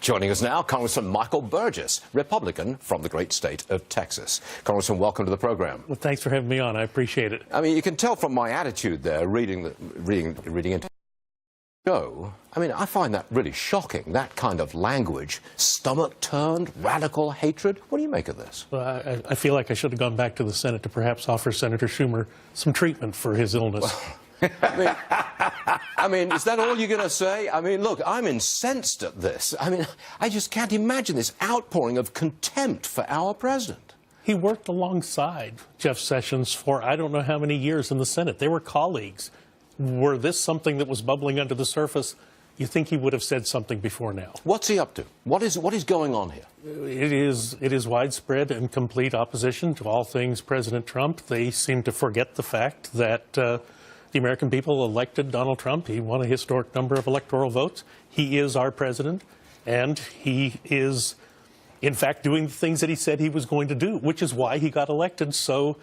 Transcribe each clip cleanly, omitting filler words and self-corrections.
Joining us now, Congressman Michael Burgess, Republican from the great state of Texas. Congressman, welcome to the program. Well, thanks for having me on. I appreciate it. I mean, you can tell from my attitude there, reading into the show. I mean, I find that really shocking, that kind of language, stomach-turned, radical hatred. What do you make of this? Well, I feel like I should have gone back to the Senate to perhaps offer Senator Schumer some treatment for his illness. I mean, is that all you're going to say? I mean, look, I'm incensed at this. I mean, I just can't imagine this outpouring of contempt for our president. He worked alongside Jeff Sessions for I don't know how many years in the Senate. They were colleagues. Were this something that was bubbling under the surface, you think he would have said something before now. What's he up to? What is going on here? It is widespread and complete opposition to all things President Trump. They seem to forget the fact that the American people elected Donald Trump. He won a historic number of electoral votes. He is our president, and he is, in fact, doing the things that he said he was going to do, which is why he got elected. So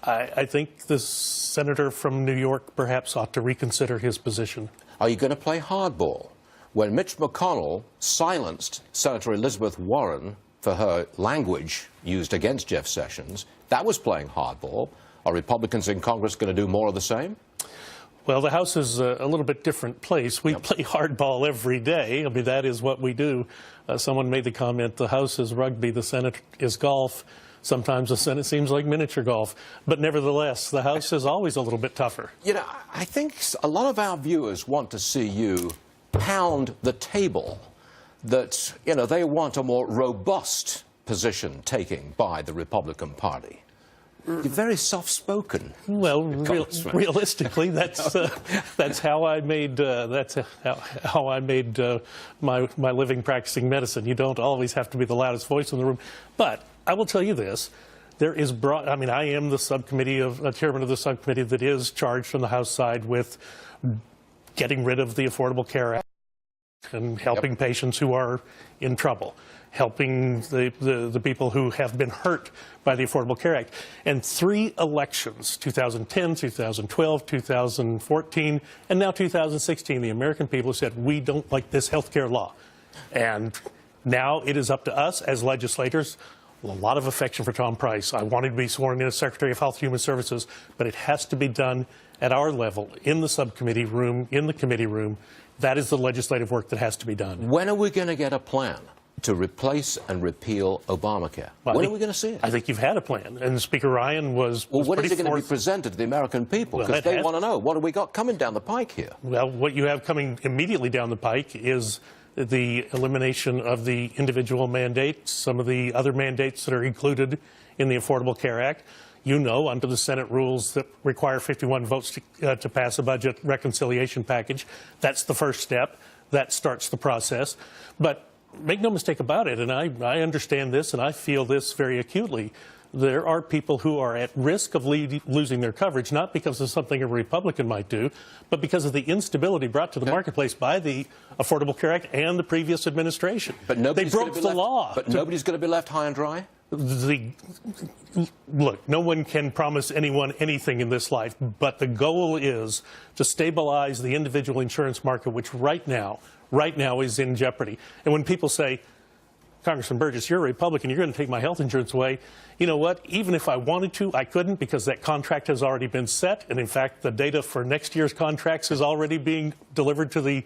I think the senator from New York perhaps ought to reconsider his position. Are you going to play hardball? When Mitch McConnell silenced Senator Elizabeth Warren for her language used against Jeff Sessions, that was playing hardball. Are Republicans in Congress going to do more of the same? Well, the House is a little bit different place. We play hardball every day. I mean, that is what we do. Someone made the comment, the House is rugby, the Senate is golf. Sometimes the Senate seems like miniature golf. But nevertheless, the House is always a little bit tougher. You know, I think a lot of our viewers want to see you pound the table that, you know, they want a more robust position taking by the Republican Party. You're very soft-spoken. Well, realistically, that's how I made my living practicing medicine. You don't always have to be the loudest voice in the room. But I will tell you this: there is broad. I mean, I am the chairman of the subcommittee that is charged from the House side with getting rid of the Affordable Care Act and helping patients who are in trouble, helping the people who have been hurt by the Affordable Care Act. And 3 elections, 2010, 2012, 2014, and now 2016, the American people have said, we don't like this health care law. And now it is up to us as legislators. A lot of affection for Tom Price. I wanted to be sworn in as Secretary of Health and Human Services, but it has to be done at our level, in the subcommittee room, in the committee room. That is the legislative work that has to be done. When are we going to get a plan to replace and repeal Obamacare? When are we going to see it? I think you've had a plan, and Speaker Ryan was Well, when is it going to be presented to the American people? Because they want to know, what have we got coming down the pike here? Well, what you have coming immediately down the pike is the elimination of the individual mandates, some of the other mandates that are included in the Affordable Care Act. You know, under the Senate rules that require 51 votes to pass a budget reconciliation package, that's the first step. That starts the process. But make no mistake about it, and I understand this and I feel this very acutely. There are people who are at risk of losing their coverage, not because of something a Republican might do, but because of the instability brought to the marketplace by the Affordable Care Act and the previous administration. But they broke the law. But nobody's going to be left high and dry? Look, no one can promise anyone anything in this life, but the goal is to stabilize the individual insurance market, which right now is in jeopardy. And when people say, Congressman Burgess, you're a Republican, you're going to take my health insurance away. You know what? Even if I wanted to, I couldn't, because that contract has already been set. And in fact, the data for next year's contracts is already being delivered to the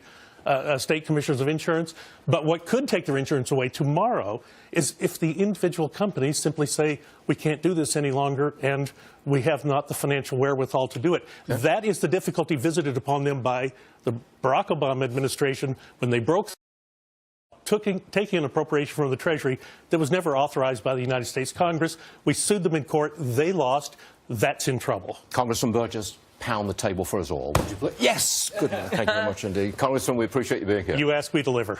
state commissioners of insurance. But what could take their insurance away tomorrow is if the individual companies simply say, we can't do this any longer and we have not the financial wherewithal to do it. Yeah. That is the difficulty visited upon them by the Barack Obama administration when they broke taking an appropriation from the Treasury that was never authorized by the United States Congress. We sued them in court. They lost. That's in trouble. Congressman Burgess, pound the table for us all. Would you please? Yes! Good. Thank you very much indeed. Congressman, we appreciate you being here. You ask, we deliver.